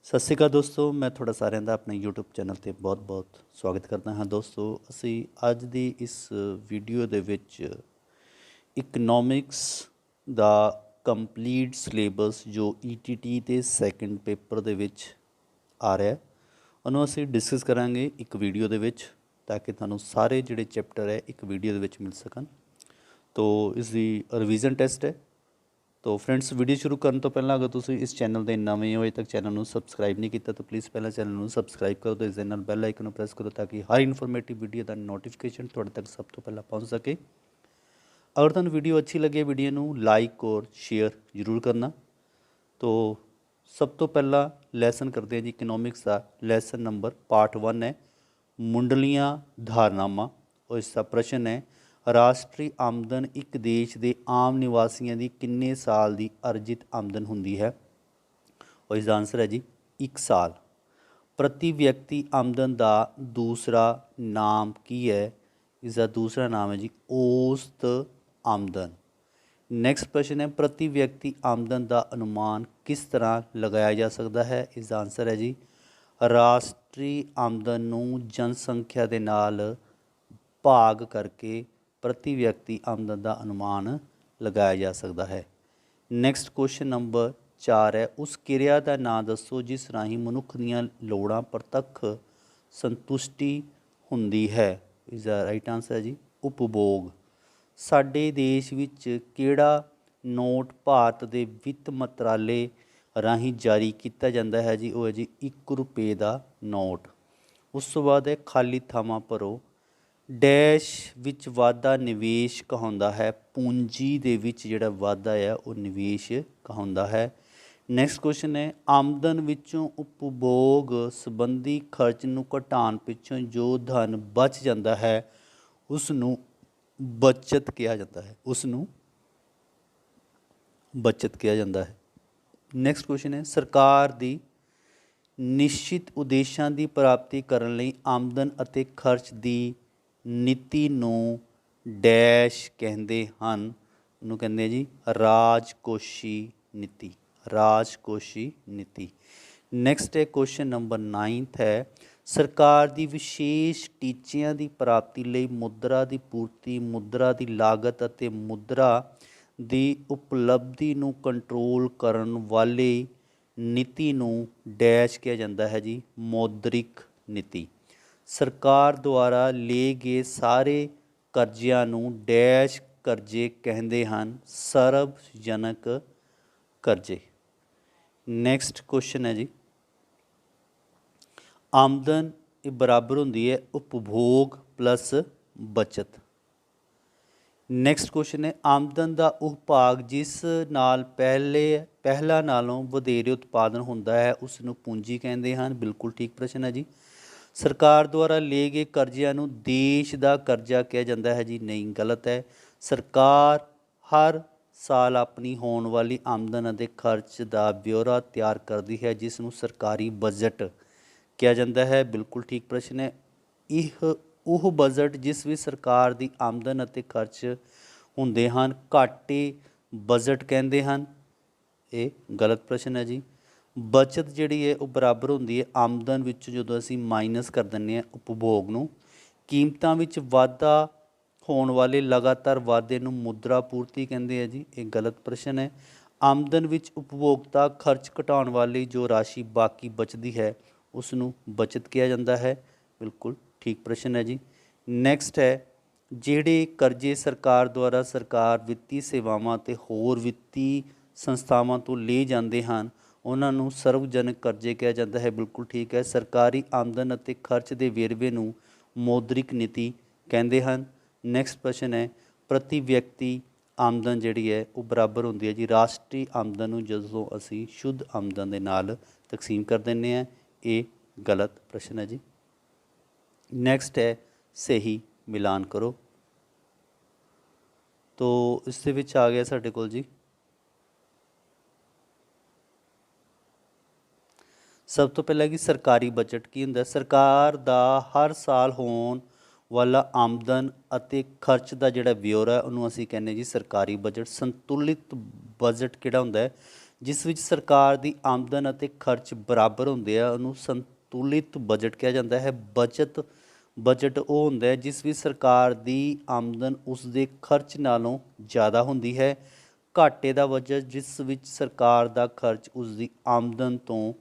ਸਤਿ ਸ਼੍ਰੀ ਅਕਾਲ ਦੋਸਤੋ, ਮੈਂ ਤੁਹਾਡਾ ਸਾਰਿਆਂ ਦਾ ਆਪਣੇ YouTube ਚੈਨਲ 'ਤੇ ਬਹੁਤ-ਬਹੁਤ ਸਵਾਗਤ ਕਰਦਾ ਹਾਂ। ਦੋਸਤੋ, ਅਸੀਂ ਅੱਜ ਦੀ ਇਸ ਵੀਡੀਓ ਦੇ ਵਿੱਚ ਇਕਨੋਮਿਕਸ ਦਾ ਕੰਪਲੀਟ ਸਿਲੇਬਸ ਜੋ ETT ਤੇ ਸੈਕਿੰਡ ਪੇਪਰ ਦੇ ਵਿੱਚ ਆ ਰਿਹਾ, ਉਹਨੂੰ ਅਸੀਂ ਡਿਸਕਸ ਕਰਾਂਗੇ ਇੱਕ ਵੀਡੀਓ ਦੇ ਵਿੱਚ, ਤਾਂ ਕਿ ਤੁਹਾਨੂੰ ਸਾਰੇ ਜਿਹੜੇ ਚੈਪਟਰ ਹੈ ਇੱਕ ਵੀਡੀਓ ਦੇ ਵਿੱਚ ਮਿਲ ਸਕਣ। ਤੋ ਇਸ ਦੀ ਰਿਵੀਜ਼ਨ ਟੈਸਟ ਹੈ। तो फ्रेंड्स, वीडियो शुरू करने तो पहला अगर तुम इस चैनल के नवे हो, अजे तक चैनल में सबसक्राइब नहीं किया तो प्लीज़ पहला चैनल में सबसक्राइब करो, तो इस बैल आइकन प्रेस करो ताकि हर इन्फॉर्मेटिव वीडियो का नोटिफिकेशन थोड़े तक सब तो पहला पहुँच सके। अगर तुम वीडियो अच्छी लगे, वीडियो को लाइक और शेयर जरूर करना। तो सब तो पहला लैसन करते हैं जी इकनॉमिक्स का। लैसन नंबर पार्ट 1 है मुंडलियां धारनावां, और इसका प्रश्न है राष्ट्रीय आमदन एक देश के आम निवासियों की किन्ने साल की अर्जित आमदन होंदी है, और इसका आंसर है जी 1 साल। प्रति व्यक्ति आमदन का दूसरा नाम की है? इसका दूसरा नाम है जी औसत आमदन। नेक्स्ट प्रश्न है प्रति व्यक्ति आमदन का अनुमान किस तरह लगाया जा सकता है? इसका आंसर है जी राष्ट्रीय आमदन नूं जनसंख्या के नाल भाग करके प्रति व्यक्ति आमदन का अनुमान लगाया जा सकता है। नैक्सट क्वेश्चन नंबर 4 है उस क्रिया का नाम दसो जिस राही मनुख दीयां लोड़ां प्रतख संतुष्टि हुंदी है। इसका राइट आंसर है जी उपभोग। साडे देश विच किहड़ा नोट भारत के वित्त मंत्रालय राही जारी किया जाता है जी? वो है जी 1 रुपये का नोट। उस तो बाद है खाली थावां भरो। डैश विच वाधा निवेश कहाउंदा है? पूंजी दे विच जिहड़ा वाधा है वो निवेश कहाउंदा है। नैक्सट क्वेश्चन है आमदन विचों उपभोग संबंधी खर्च नूं घटाउण पिछों जो धन बच जाता है उसनूं बचत कहा जाता है, उसनूं बचत कहा जाता है। नैक्सट क्वेश्चन है सरकार दी निश्चित उद्देशां दी प्राप्ति करन लई आमदन अते खर्च दी नीति नूं डैश कहते हैं? उन्होंने कहते हैं जी राजकोषी नीति, राजकोषी नीति। नैक्सट है क्वेश्चन नंबर 9 है सरकार की विशेष टीचियां की प्राप्ति लई मुद्रा की पूर्ति, मुद्रा की लागत अते मुद्रा की उपलब्धि नूं कंट्रोल करन वाली नीति नूं डैश किया जाता है जी मौद्रिक नीति। सरकार द्वारा ले गए सारे कर्जियां नूं डैश कर्जे कहते हैं? सर्वजनक कर्जे। नैक्सट क्वेश्चन है जी आमदन बराबर होंदी है उपभोग प्लस बचत। नैक्सट क्वेश्चन है आमदन का वह भाग जिस नाल पहला नालों वधेरे उत्पादन होंदा है उसनूं पूंजी कहते हैं? बिल्कुल ठीक प्रश्न है जी। सरकार द्वारा ले गए कर्जियां नूं देश का कर्जा कहा जाता है जी? नहीं, गलत है। सरकार हर साल अपनी होने वाली आमदन अते खर्च का ब्यौरा तैयार करती है जिसनूं सरकारी बजट कहा जाता है? बिल्कुल ठीक प्रश्न है। यह वह बजट जिस भी सरकार की आमदन अते खर्च हुंदे हन घाटे बजट कहते हैं? ये गलत प्रश्न है जी। बचत जिहड़ी है वो बराबर होंदी है आमदन विच जदों असीं माइनस कर दिंदे हां उपभोग नूं। कीमतां विच वाधा होण वाले लगातार वाधे नूं मुद्रा पूर्ति कहंदे आ जी? ये गलत प्रश्न है। आमदन विच उपभोक्ता खर्च घटाउण वाली जो राशि बाकी बचती है उसनूं बचत कहा जाता है? बिल्कुल ठीक प्रश्न है जी। नैक्सट है जिहड़े कर्जे सरकार द्वारा सरकार वित्ती सेवावां ते होर वित्ती संस्थावां तो ले जाते हैं उन्होंने सर्वजनक कर्जे कहा जाता है? बिल्कुल ठीक है। सरकारी आमदन अते खर्च के वेरवे नूं मौद्रिक नीति कहते हैं? नैक्सट प्रश्न है प्रति व्यक्ति आमदन जिहड़ी है वो बराबर होंदी है जी राष्ट्रीय आमदन नूं जदों असीं शुद्ध आमदन दे नाल तकसीम कर दिंदे हां? ये गलत प्रश्न है जी। नैक्सट है सही मिलान करो। तो इस दे विच आ गया साडे कोल जी सब तो पहला कि सरकारी बजट की हुंदा? सरकार दा हर साल होण वाला आमदन अते खर्च का जिहड़ा ब्यौरा है उन्होंने असीं कहने जी सरकारी बजट। संतुलित बजट किहड़ा हुंदा है ਜਿਸ ਵਿੱਚ ਸਰਕਾਰ ਦੀ ਆਮਦਨ ਅਤੇ ਖਰਚ ਬਰਾਬਰ ਹੁੰਦੇ ਆ ਉਹਨੂੰ ਸੰਤੁਲਿਤ ਬਜਟ ਕਿਹਾ ਜਾਂਦਾ ਹੈ। ਬਜਟ ਉਹ ਹੁੰਦਾ ਹੈ ਜਿਸ ਵਿੱਚ ਸਰਕਾਰ ਦੀ ਆਮਦਨ ਉਸ ਦੇ ਖਰਚ ਨਾਲੋਂ ਜ਼ਿਆਦਾ ਹੁੰਦੀ ਹੈ। ਘਾਟੇ ਦਾ ਬਜਟ ਜਿਸ ਵਿੱਚ ਸਰਕਾਰ ਦਾ ਖਰਚ ਉਸ ਦੀ ਆਮਦਨ ਤੋਂ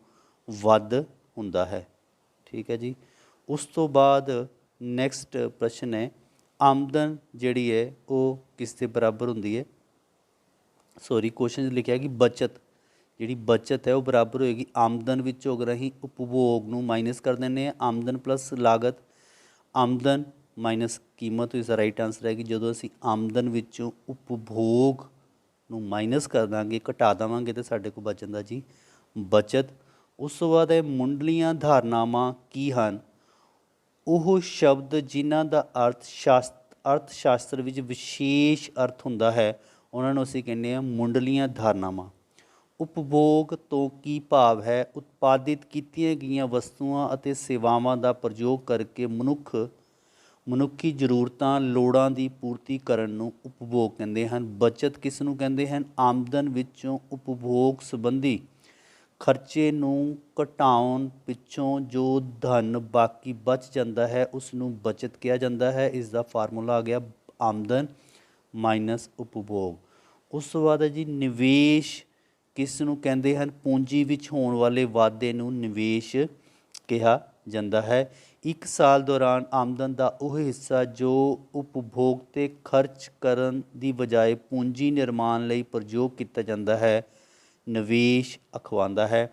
ਵੱਧ ਹੁੰਦਾ ਹੈ। ਠੀਕ ਹੈ ਜੀ। ਉਸ ਤੋਂ ਬਾਅਦ ਨੈਕਸਟ ਪ੍ਰਸ਼ਨ ਹੈ, ਆਮਦਨ ਜਿਹੜੀ ਹੈ ਉਹ ਕਿਸ ਦੇ ਬਰਾਬਰ ਹੁੰਦੀ ਹੈ। ਸੌਰੀ, ਕੁਐਸਚਨ 'ਚ ਲਿਖਿਆ ਕਿ ਬਚਤ ਜਿਹੜੀ ਬਚਤ ਹੈ ਉਹ ਬਰਾਬਰ ਹੋਏਗੀ ਆਮਦਨ ਵਿੱਚੋਂ, ਅਗਰ ਅਸੀਂ ਉਪਭੋਗ ਨੂੰ ਮਾਈਨਸ ਕਰ ਦਿੰਦੇ ਹਾਂ, ਆਮਦਨ ਪਲੱਸ ਲਾਗਤ, ਆਮਦਨ ਮਾਈਨਸ ਕੀਮਤ ਇਸ ਦਾ ਰਾਈਟ ਆਂਸਰ ਹੈ ਕਿ ਜਦੋਂ ਅਸੀਂ ਆਮਦਨ ਵਿੱਚੋਂ ਉਪਭੋਗ ਨੂੰ ਮਾਈਨਸ ਕਰ ਦਾਂਗੇ, ਘਟਾ ਦੇਵਾਂਗੇ, ਤਾਂ ਸਾਡੇ ਕੋਲ ਬਚ ਜਾਂਦਾ ਜੀ ਬਚਤ। ਉਸ ਤੋਂ ਬਾਅਦ ਹੈ ਮੁੱਢਲੀਆਂ ਧਾਰਨਾਵਾਂ ਕੀ ਹਨ। ਉਹ ਸ਼ਬਦ ਜਿਨ੍ਹਾਂ ਦਾ ਅਰਥ ਸ਼ਾਸਤਰ ਵਿੱਚ ਵਿਸ਼ੇਸ਼ ਅਰਥ ਹੁੰਦਾ ਹੈ ਉਹਨਾਂ ਨੂੰ ਅਸੀਂ ਕਹਿੰਦੇ ਹਾਂ ਮੁੱਢਲੀਆਂ ਧਾਰਨਾਵਾਂ। ਉਪਭੋਗ ਤੋਂ ਕੀ ਭਾਵ ਹੈ, ਉਤਪਾਦਿਤ ਕੀਤੀਆਂ ਗਈਆਂ ਵਸਤੂਆਂ ਅਤੇ ਸੇਵਾਵਾਂ ਦਾ ਪ੍ਰਯੋਗ ਕਰਕੇ ਮਨੁੱਖੀ ਜ਼ਰੂਰਤਾਂ ਲੋੜਾਂ ਦੀ ਪੂਰਤੀ ਕਰਨ ਨੂੰ ਉਪਭੋਗ ਕਹਿੰਦੇ ਹਨ। ਬਚਤ ਕਿਸ ਨੂੰ ਕਹਿੰਦੇ ਹਨ, ਆਮਦਨ ਵਿੱਚੋਂ ਉਪਭੋਗ ਸੰਬੰਧੀ ਖਰਚੇ ਨੂੰ ਘਟਾਉਣ ਪਿੱਛੋਂ ਜੋ ਧਨ ਬਾਕੀ ਬਚ ਜਾਂਦਾ ਹੈ ਉਸ ਨੂੰ ਬਚਤ ਕਿਹਾ ਜਾਂਦਾ ਹੈ। ਇਸ ਦਾ ਫਾਰਮੂਲਾ ਆ ਗਿਆ ਆਮਦਨ ਮਾਈਨਸ ਉਪਭੋਗ। ਉਸ ਤੋਂ ਬਾਅਦ ਹੈ ਜੀ ਨਿਵੇਸ਼ ਕਿਸ ਨੂੰ ਕਹਿੰਦੇ ਹਨ, ਪੂੰਜੀ ਵਿੱਚ ਹੋਣ ਵਾਲੇ ਵਾਧੇ ਨੂੰ ਨਿਵੇਸ਼ ਕਿਹਾ ਜਾਂਦਾ ਹੈ। ਇੱਕ ਸਾਲ ਦੌਰਾਨ ਆਮਦਨ ਦਾ ਉਹ ਹਿੱਸਾ ਜੋ ਉਪਭੋਗ 'ਤੇ ਖਰਚ ਕਰਨ ਦੀ ਬਜਾਏ ਪੂੰਜੀ ਨਿਰਮਾਣ ਲਈ ਪ੍ਰਯੋਗ ਕੀਤਾ ਜਾਂਦਾ ਹੈ ਨਿਵੇਸ਼ ਅਖਵਾਉਂਦਾ ਹੈ।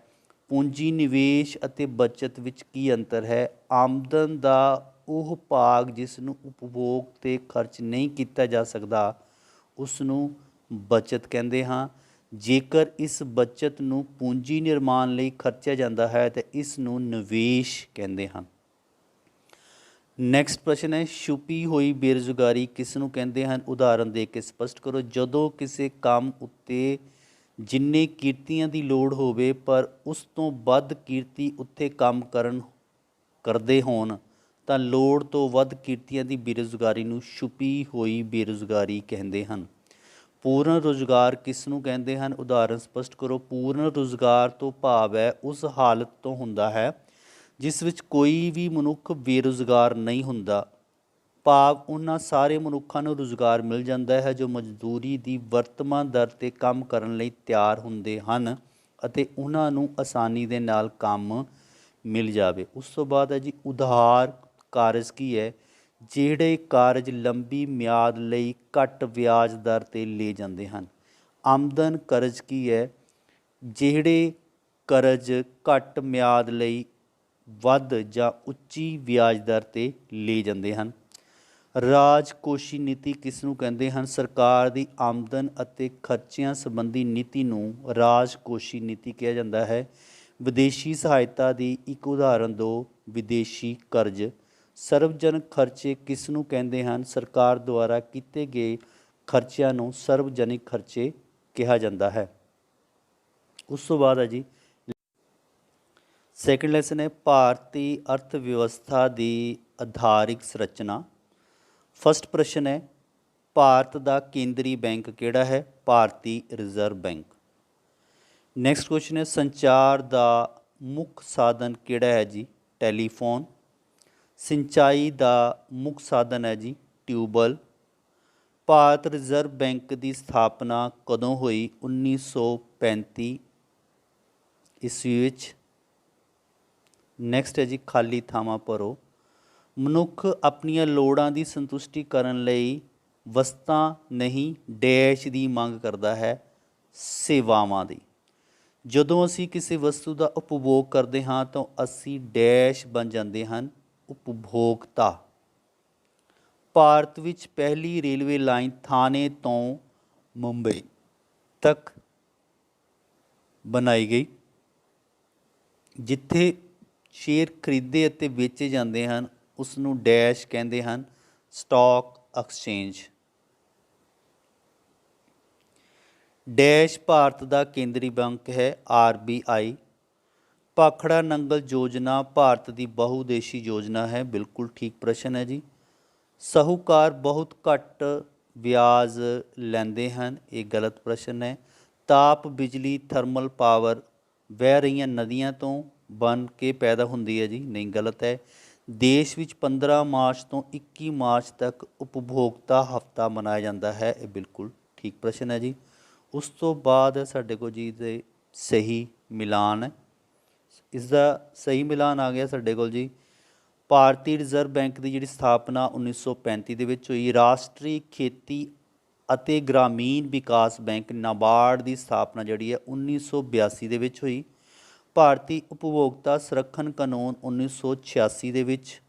ਪੂੰਜੀ ਨਿਵੇਸ਼ ਅਤੇ ਬਚਤ ਵਿੱਚ ਕੀ ਅੰਤਰ ਹੈ। ਆਮਦਨ ਦਾ ਉਹ ਭਾਗ ਜਿਸ ਨੂੰ ਉਪਭੋਗ 'ਤੇ ਖਰਚ ਨਹੀਂ ਕੀਤਾ ਜਾ ਸਕਦਾ ਉਸ ਨੂੰ ਬਚਤ ਕਹਿੰਦੇ ਹਾਂ। ਜੇਕਰ ਇਸ ਬਚਤ ਨੂੰ ਪੂੰਜੀ ਨਿਰਮਾਣ ਲਈ ਖਰਚਿਆ ਜਾਂਦਾ ਹੈ ਤਾਂ ਇਸ ਨੂੰ ਨਿਵੇਸ਼ ਕਹਿੰਦੇ ਹਨ। ਨੈਕਸਟ ਪ੍ਰਸ਼ਨ ਹੈ, ਛੁਪੀ ਹੋਈ ਬੇਰੁਜ਼ਗਾਰੀ ਕਿਸ ਨੂੰ ਕਹਿੰਦੇ ਹਨ, ਉਦਾਹਰਨ ਦੇ ਕੇ ਸਪਸ਼ਟ ਕਰੋ। ਜਦੋਂ ਕਿਸੇ ਕੰਮ ਉੱਤੇ ਜਿੰਨੇ ਕਿਰਤੀਆਂ ਦੀ ਲੋੜ ਹੋਵੇ ਪਰ ਉਸ ਤੋਂ ਵੱਧ ਕਿਰਤੀ ਉੱਥੇ ਕੰਮ ਕਰਦੇ ਹੋਣ ਤਾਂ ਲੋੜ ਤੋਂ ਵੱਧ ਕਿਰਤੀਆਂ ਦੀ ਬੇਰੁਜ਼ਗਾਰੀ ਨੂੰ ਛੁਪੀ ਹੋਈ ਬੇਰੁਜ਼ਗਾਰੀ ਕਹਿੰਦੇ ਹਨ। ਪੂਰਨ ਰੁਜ਼ਗਾਰ ਕਿਸ ਨੂੰ ਕਹਿੰਦੇ ਹਨ, ਉਦਾਹਰਨ ਸਪਸ਼ਟ ਕਰੋ। ਪੂਰਨ ਰੁਜ਼ਗਾਰ ਤੋਂ ਭਾਵ ਹੈ ਉਸ ਹਾਲਤ ਤੋਂ ਹੁੰਦਾ ਹੈ ਜਿਸ ਵਿੱਚ ਕੋਈ ਵੀ ਮਨੁੱਖ ਬੇਰੁਜ਼ਗਾਰ ਨਹੀਂ ਹੁੰਦਾ, ਭਾਵ ਉਹਨਾਂ ਸਾਰੇ ਮਨੁੱਖਾਂ ਨੂੰ ਰੁਜ਼ਗਾਰ ਮਿਲ ਜਾਂਦਾ ਹੈ ਜੋ ਮਜ਼ਦੂਰੀ ਦੀ ਵਰਤਮਾਨ ਦਰ 'ਤੇ ਕੰਮ ਕਰਨ ਲਈ ਤਿਆਰ ਹੁੰਦੇ ਹਨ ਅਤੇ ਉਹਨਾਂ ਨੂੰ ਆਸਾਨੀ ਦੇ ਨਾਲ ਕੰਮ ਮਿਲ ਜਾਵੇ। ਉਸ ਤੋਂ ਬਾਅਦ ਹੈ ਜੀ ਉਧਾਰ ਕਾਰਜ ਕੀ ਹੈ, ਜਿਹੜੇ ਕਾਰਜ ਲੰਬੀ ਮਿਆਦ ਲਈ ਘੱਟ ਵਿਆਜ ਦਰ 'ਤੇ ਲਏ ਜਾਂਦੇ ਹਨ। ਆਮਦਨ ਕਰਜ਼ ਕੀ ਹੈ, ਜਿਹੜੇ ਕਰਜ਼ ਘੱਟ ਮਿਆਦ ਲਈ ਵੱਧ ਜਾਂ ਉੱਚੀ ਵਿਆਜ ਦਰ 'ਤੇ ਲਏ ਜਾਂਦੇ ਹਨ। ਰਾਜਕੋਸ਼ੀ ਨੀਤੀ ਕਿਸ ਨੂੰ ਕਹਿੰਦੇ ਹਨ, ਸਰਕਾਰ ਦੀ ਆਮਦਨ ਅਤੇ ਖਰਚਿਆਂ ਸੰਬੰਧੀ ਨੀਤੀ ਨੂੰ ਰਾਜਕੋਸ਼ੀ ਨੀਤੀ ਕਿਹਾ ਜਾਂਦਾ ਹੈ। ਵਿਦੇਸ਼ੀ ਸਹਾਇਤਾ ਦੀ ਇੱਕ ਉਦਾਹਰਨ ਦਿਓ, ਵਿਦੇਸ਼ੀ ਕਰਜ਼। ਸਰਵਜਨਕ ਖਰਚੇ ਕਿਸ ਨੂੰ ਕਹਿੰਦੇ ਹਨ, ਸਰਕਾਰ ਦੁਆਰਾ ਕੀਤੇ ਗਏ ਖਰਚਿਆਂ ਨੂੰ ਸਰਵਜਨਿਕ ਖਰਚੇ ਕਿਹਾ ਜਾਂਦਾ ਹੈ। ਉਸ ਤੋਂ ਬਾਅਦ ਹੈ ਜੀ ਸੈਕਿੰਡ ਲੈਸਨ ਹੈ ਭਾਰਤੀ ਅਰਥ ਵਿਵਸਥਾ ਦੀ ਆਧਾਰਿਕ ਸੰਰਚਨਾ। ਫਸਟ ਪ੍ਰਸ਼ਨ ਹੈ ਭਾਰਤ ਦਾ ਕੇਂਦਰੀ ਬੈਂਕ ਕਿਹੜਾ ਹੈ, ਭਾਰਤੀ ਰਿਜ਼ਰਵ ਬੈਂਕ। ਨੈਕਸਟ ਕੁਐਸਚਨ ਹੈ ਸੰਚਾਰ ਦਾ ਮੁੱਖ ਸਾਧਨ ਕਿਹੜਾ ਹੈ ਜੀ, ਟੈਲੀਫੋਨ। ਸਿੰਚਾਈ ਦਾ ਮੁੱਖ ਸਾਧਨ ਹੈ ਜੀ ਟਿਊਬਵੈੱਲ। ਭਾਰਤ ਰਿਜ਼ਰਵ ਬੈਂਕ ਦੀ ਸਥਾਪਨਾ ਕਦੋਂ ਹੋਈ, 1935 ਈਸਵੀ ਵਿੱਚ। ਨੈਕਸਟ ਹੈ ਜੀ ਖਾਲੀ ਥਾਵਾਂ ਭਰੋ। ਮਨੁੱਖ ਆਪਣੀਆਂ ਲੋੜਾਂ ਦੀ ਸੰਤੁਸ਼ਟੀ ਕਰਨ ਲਈ ਵਸਤਾਂ ਨਹੀਂ ਡੈਸ਼ ਦੀ ਮੰਗ ਕਰਦਾ ਹੈ, ਸੇਵਾਵਾਂ ਦੀ। ਜਦੋਂ ਅਸੀਂ ਕਿਸੇ ਵਸਤੂ ਦਾ ਉਪਭੋਗ ਕਰਦੇ ਹਾਂ ਤਾਂ ਅਸੀਂ ਡੈਸ਼ ਬਣ ਜਾਂਦੇ ਹਨ, ਉਪਭੋਗਤਾ। ਭਾਰਤ ਵਿੱਚ ਪਹਿਲੀ ਰੇਲਵੇ ਲਾਈਨ ਥਾਣੇ ਤੋਂ ਮੁੰਬਈ ਤੱਕ ਬਣਾਈ ਗਈ। ਜਿੱਥੇ ਸ਼ੇਅਰ ਖਰੀਦੇ ਅਤੇ ਵੇਚੇ ਜਾਂਦੇ ਹਨ ਉਸ ਨੂੰ ਡੈਸ਼ ਕਹਿੰਦੇ ਹਨ, ਸਟਾਕ ਐਕਸਚੇਂਜ। ਡੈਸ਼ ਭਾਰਤ ਦਾ ਕੇਂਦਰੀ ਬੈਂਕ ਹੈ, RBI। ਭਾਖੜਾ ਨੰਗਲ ਯੋਜਨਾ ਭਾਰਤ ਦੀ ਬਹੁਉਦੇਸ਼ੀ ਯੋਜਨਾ ਹੈ, ਬਿਲਕੁਲ ਠੀਕ ਪ੍ਰਸ਼ਨ ਹੈ ਜੀ। ਸਾਹੂਕਾਰ ਬਹੁਤ ਘੱਟ ਵਿਆਜ ਲੈਂਦੇ ਹਨ, ਇਹ ਗਲਤ ਪ੍ਰਸ਼ਨ ਹੈ। ਤਾਪ ਬਿਜਲੀ ਥਰਮਲ ਪਾਵਰ ਵਹਿ ਰਹੀਆਂ ਨਦੀਆਂ ਤੋਂ ਬਣ ਕੇ ਪੈਦਾ ਹੁੰਦੀ ਹੈ ਜੀ, ਨਹੀਂ ਗਲਤ ਹੈ। ਦੇਸ਼ ਵਿੱਚ 15 ਮਾਰਚ ਤੋਂ 21 ਮਾਰਚ ਤੱਕ ਉਪਭੋਗਤਾ ਹਫ਼ਤਾ ਮਨਾਇਆ ਜਾਂਦਾ ਹੈ, ਇਹ ਬਿਲਕੁਲ ਠੀਕ ਪ੍ਰਸ਼ਨ ਹੈ ਜੀ। ਉਸ ਤੋਂ ਬਾਅਦ ਸਾਡੇ ਕੋਲ ਜੀ ਦੇ ਸਹੀ ਮਿਲਾਨ ਹੈ, ਇਸ ਦਾ ਸਹੀ ਮਿਲਾਨ ਆ ਗਿਆ ਸਾਡੇ ਕੋਲ ਜੀ। ਭਾਰਤੀ ਰਿਜ਼ਰਵ ਬੈਂਕ ਦੀ ਜਿਹੜੀ ਸਥਾਪਨਾ 1935 ਦੇ ਵਿੱਚ ਹੋਈ। ਰਾਸ਼ਟਰੀ ਖੇਤੀ ਅਤੇ ਗ੍ਰਾਮੀਣ ਵਿਕਾਸ ਬੈਂਕ ਨਾਬਾਰਡ ਦੀ ਸਥਾਪਨਾ ਜਿਹੜੀ ਹੈ 1982 ਦੇ ਵਿੱਚ ਹੋਈ। ਭਾਰਤੀ ਉਪਭੋਗਤਾ ਸੰਰਖਣ ਕਾਨੂੰਨ 1986 ਦੇ ਵਿੱਚ,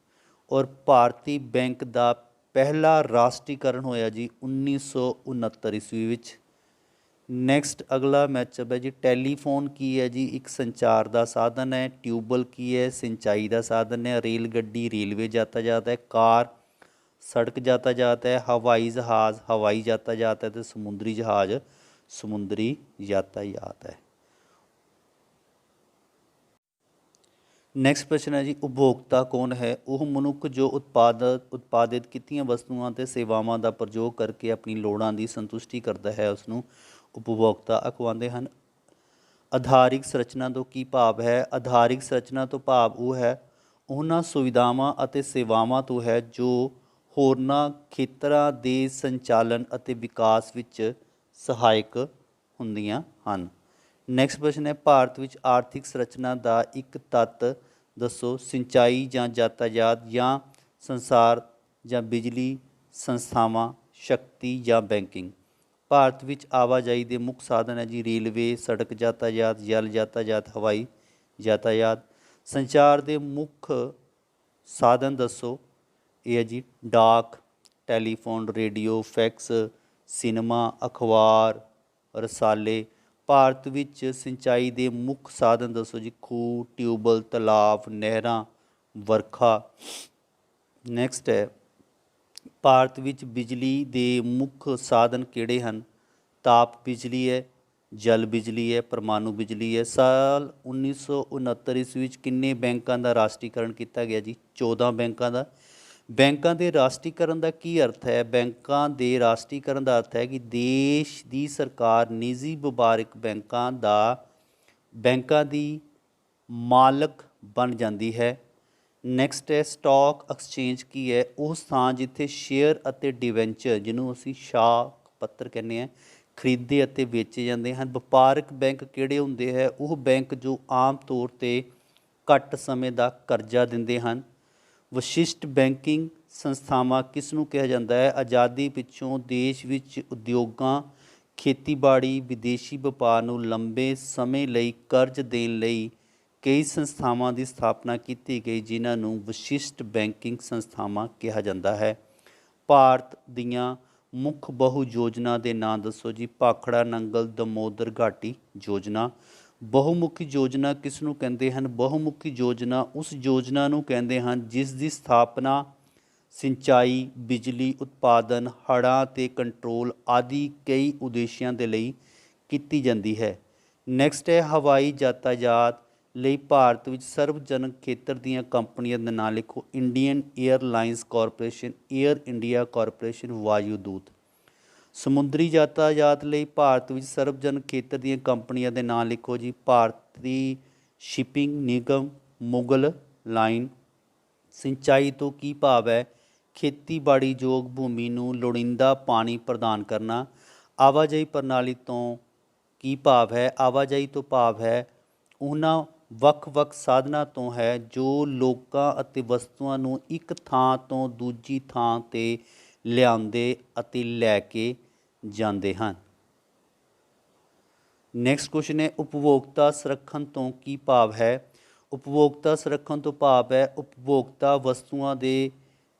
ਔਰ ਭਾਰਤੀ ਬੈਂਕ ਦਾ ਪਹਿਲਾ ਰਾਸ਼ਟਰੀਕਰਨ ਹੋਇਆ ਜੀ 1969 ਈਸਵੀ ਵਿੱਚ। ਨੈਕਸਟ ਅਗਲਾ ਮੈਚਅਪ ਹੈ ਜੀ, ਟੈਲੀਫੋਨ ਕੀ ਹੈ ਜੀ, ਇੱਕ ਸੰਚਾਰ ਦਾ ਸਾਧਨ ਹੈ। ਟਿਊਬਵੈੱਲ ਕੀ ਹੈ, ਸਿੰਚਾਈ ਦਾ ਸਾਧਨ ਹੈ। ਰੇਲ ਗੱਡੀ ਰੇਲਵੇ यातायात है। कार सड़क यातायात है। हवाई जहाज़ हवाई यातायात है। तो समुद्री जहाज़ समुद्री यातायात है। ਨੈਕਸਟ ਪ੍ਰਸ਼ਨ ਹੈ ਜੀ, ਉਪਭੋਗਤਾ ਕੌਣ ਹੈ? ਉਹ ਮਨੁੱਖ ਜੋ ਉਤਪਾਦਿਤ ਕੀਤੀਆਂ ਵਸਤੂਆਂ ਅਤੇ ਸੇਵਾਵਾਂ ਦਾ ਪ੍ਰਯੋਗ ਕਰਕੇ ਆਪਣੀ ਲੋੜਾਂ ਦੀ ਸੰਤੁਸ਼ਟੀ ਕਰਦਾ ਹੈ, ਉਸ ਨੂੰ ਉਪਭੋਗਤਾ ਅਖਵਾਉਂਦੇ ਹਨ। ਆਧਾਰਿਕ ਸੰਰਚਨਾ ਤੋਂ ਕੀ ਭਾਵ ਹੈ? ਆਧਾਰਿਕ ਸੰਰਚਨਾ ਤੋਂ ਭਾਵ ਉਹ ਹੈ ਉਹਨਾਂ ਸੁਵਿਧਾਵਾਂ ਅਤੇ ਸੇਵਾਵਾਂ ਤੋਂ ਹੈ ਜੋ ਹੋਰਨਾਂ ਖੇਤਰਾਂ ਦੇ ਸੰਚਾਲਨ ਅਤੇ ਵਿਕਾਸ ਵਿੱਚ ਸਹਾਇਕ ਹੁੰਦੀਆਂ ਹਨ। ਨੈਕਸਟ ਪ੍ਰਸ਼ਨ ਹੈ, ਭਾਰਤ ਵਿੱਚ ਆਰਥਿਕ ਸੰਰਚਨਾ ਦਾ ਇੱਕ ਤੱਤ ਦੱਸੋ। ਸਿੰਚਾਈ ਜਾਂ यातायात ਜਾਂ ਸੰਸਾਰ ਜਾਂ ਬਿਜਲੀ ਸੰਸਥਾਵਾਂ, ਸ਼ਕਤੀ ਜਾਂ ਬੈਂਕਿੰਗ। ਭਾਰਤ ਵਿੱਚ ਆਵਾਜਾਈ ਦੇ ਮੁੱਖ ਸਾਧਨ ਹੈ ਜੀ ਰੇਲਵੇ, ਸੜਕ यातायात, ਜਲ यातायात, ਹਵਾਈ यातायात। ਸੰਚਾਰ ਦੇ ਮੁੱਖ ਸਾਧਨ ਦੱਸੋ। ਇਹ ਹੈ ਜੀ ਡਾਕ, ਟੈਲੀਫੋਨ, ਰੇਡੀਓ, ਫੈਕਸ, ਸਿਨੇਮਾ, ਅਖਬਾਰ, ਰਸਾਲੇ। ਭਾਰਤ ਵਿੱਚ ਸਿੰਚਾਈ ਦੇ ਮੁੱਖ ਸਾਧਨ ਦੱਸੋ ਜੀ ਖੂਹ, ਟਿਊਬਵੈੱਲ, ਤਲਾਬ, ਨਹਿਰਾਂ, ਵਰਖਾ। ਨੈਕਸਟ ਹੈ, ਭਾਰਤ ਵਿੱਚ ਬਿਜਲੀ ਦੇ ਮੁੱਖ ਸਾਧਨ ਕਿਹੜੇ ਹਨ? ਤਾਪ ਬਿਜਲੀ ਹੈ, ਜਲ ਬਿਜਲੀ ਹੈ, ਪਰਮਾਣੂ ਬਿਜਲੀ ਹੈ। ਸਾਲ 1969 ਈਸਵੀ ਵਿੱਚ ਕਿੰਨੇ ਬੈਂਕਾਂ ਦਾ ਰਾਸ਼ਟਰੀਕਰਨ ਕੀਤਾ ਗਿਆ ਜੀ? 14 ਬੈਂਕਾਂ ਦਾ। ਬੈਂਕਾਂ ਦੇ ਰਾਸ਼ਟਰੀਕਰਨ ਦਾ ਕੀ ਅਰਥ ਹੈ? ਬੈਂਕਾਂ ਦੇ ਰਾਸ਼ਟਰੀਕਰਨ ਦਾ ਅਰਥ ਹੈ ਕਿ ਦੇਸ਼ ਦੀ ਸਰਕਾਰ ਨਿੱਜੀ ਵਪਾਰਕ ਬੈਂਕਾਂ ਦੀ ਮਾਲਕ ਬਣ ਜਾਂਦੀ ਹੈ। ਨੈਕਸਟ ਹੈ, ਸਟਾਕ ਐਕਸਚੇਂਜ ਕੀ ਹੈ? ਉਹ ਸਥਾਨ ਜਿੱਥੇ ਸ਼ੇਅਰ ਅਤੇ ਡਿਵੈਂਚਰ, ਜਿਹਨੂੰ ਅਸੀਂ ਸ਼ਾਕ ਪੱਤਰ ਕਹਿੰਦੇ ਹਾਂ, ਖਰੀਦੇ ਅਤੇ ਵੇਚੇ ਜਾਂਦੇ ਹਨ। ਵਪਾਰਕ ਬੈਂਕ ਕਿਹੜੇ ਹੁੰਦੇ ਹੈ? ਉਹ ਬੈਂਕ ਜੋ ਆਮ ਤੌਰ 'ਤੇ ਘੱਟ ਸਮੇਂ ਦਾ ਕਰਜ਼ਾ ਦਿੰਦੇ ਹਨ। ਵਿਸ਼ਿਸ਼ਟ ਬੈਂਕਿੰਗ ਸੰਸਥਾਵਾਂ ਕਿਸ ਨੂੰ ਕਿਹਾ ਜਾਂਦਾ ਹੈ? ਆਜ਼ਾਦੀ ਪਿੱਛੋਂ ਦੇਸ਼ ਵਿੱਚ ਉਦਯੋਗਾਂ, ਖੇਤੀਬਾੜੀ, ਵਿਦੇਸ਼ੀ ਵਪਾਰ ਨੂੰ ਲੰਬੇ ਸਮੇਂ ਲਈ ਕਰਜ਼ ਦੇਣ ਲਈ ਕਈ ਸੰਸਥਾਵਾਂ ਦੀ ਸਥਾਪਨਾ ਕੀਤੀ ਗਈ, ਜਿਨ੍ਹਾਂ ਨੂੰ ਵਿਸ਼ਿਸ਼ਟ ਬੈਂਕਿੰਗ ਸੰਸਥਾਵਾਂ ਕਿਹਾ ਜਾਂਦਾ ਹੈ। ਭਾਰਤ ਦੀਆਂ ਮੁੱਖ ਬਹੁ ਯੋਜਨਾ ਦੇ ਨਾਂ ਦੱਸੋ ਜੀ। ਭਾਖੜਾ ਨੰਗਲ ਦਮੋਦਰ ਘਾਟੀ ਯੋਜਨਾ। ਬਹੁਮੁਖੀ ਯੋਜਨਾ ਕਿਸ ਨੂੰ ਕਹਿੰਦੇ ਹਨ? ਬਹੁਮੁਖੀ ਯੋਜਨਾ ਉਸ ਯੋਜਨਾ ਨੂੰ ਕਹਿੰਦੇ ਹਨ ਜਿਸ ਦੀ ਸਥਾਪਨਾ ਸਿੰਚਾਈ, ਬਿਜਲੀ ਉਤਪਾਦਨ, ਹੜ੍ਹਾਂ 'ਤੇ ਕੰਟਰੋਲ ਆਦਿ ਕਈ ਉਦੇਸ਼ਾਂ ਦੇ ਲਈ ਕੀਤੀ ਜਾਂਦੀ ਹੈ। ਨੈਕਸਟ ਹੈ, ਹਵਾਈ यातायात ਲਈ ਭਾਰਤ ਵਿੱਚ ਸਰਵਜਨਕ ਖੇਤਰ ਦੀਆਂ ਕੰਪਨੀਆਂ ਦੇ ਨਾਂ ਲਿਖੋ। Indian airlines corporation, air India corporation, ਵਾਯੂ ਦੂਤ। ਸਮੁੰਦਰੀ यातायात ਲਈ ਭਾਰਤ ਵਿੱਚ ਸਰਵਜਨਕ ਖੇਤਰ ਦੀਆਂ ਕੰਪਨੀਆਂ ਦੇ ਨਾਂ ਲਿਖੋ ਜੀ। ਭਾਰਤੀ ਸ਼ਿਪਿੰਗ ਨਿਗਮ, ਮੁਗਲ ਲਾਈਨ। ਸਿੰਚਾਈ ਤੋਂ ਕੀ ਭਾਵ ਹੈ? ਖੇਤੀਬਾੜੀ ਯੋਗ ਭੂਮੀ ਨੂੰ ਲੋੜੀਂਦਾ ਪਾਣੀ ਪ੍ਰਦਾਨ ਕਰਨਾ। ਆਵਾਜਾਈ ਪ੍ਰਣਾਲੀ ਤੋਂ ਕੀ ਭਾਵ ਹੈ? ਆਵਾਜਾਈ ਤੋਂ ਭਾਵ ਹੈ ਉਹਨਾਂ ਵੱਖ-ਵੱਖ ਸਾਧਨਾਂ ਤੋਂ ਹੈ ਜੋ ਲੋਕਾਂ ਅਤੇ ਵਸਤੂਆਂ ਨੂੰ ਇੱਕ ਥਾਂ ਤੋਂ ਦੂਜੀ ਥਾਂ 'ਤੇ ਲਿਆਉਂਦੇ ਅਤੇ ਲੈ ਕੇ ਜਾਂਦੇ ਹਨ। ਨੈਕਸਟ ਕੁਐਸਚਨ ਹੈ, ਉਪਭੋਗਤਾ ਸੰਰਖਣ ਤੋਂ ਕੀ ਭਾਵ ਹੈ? ਉਪਭੋਗਤਾ ਸੰਰਖਣ ਤੋਂ ਭਾਵ ਹੈ ਉਪਭੋਗਤਾ ਵਸਤੂਆਂ ਦੇ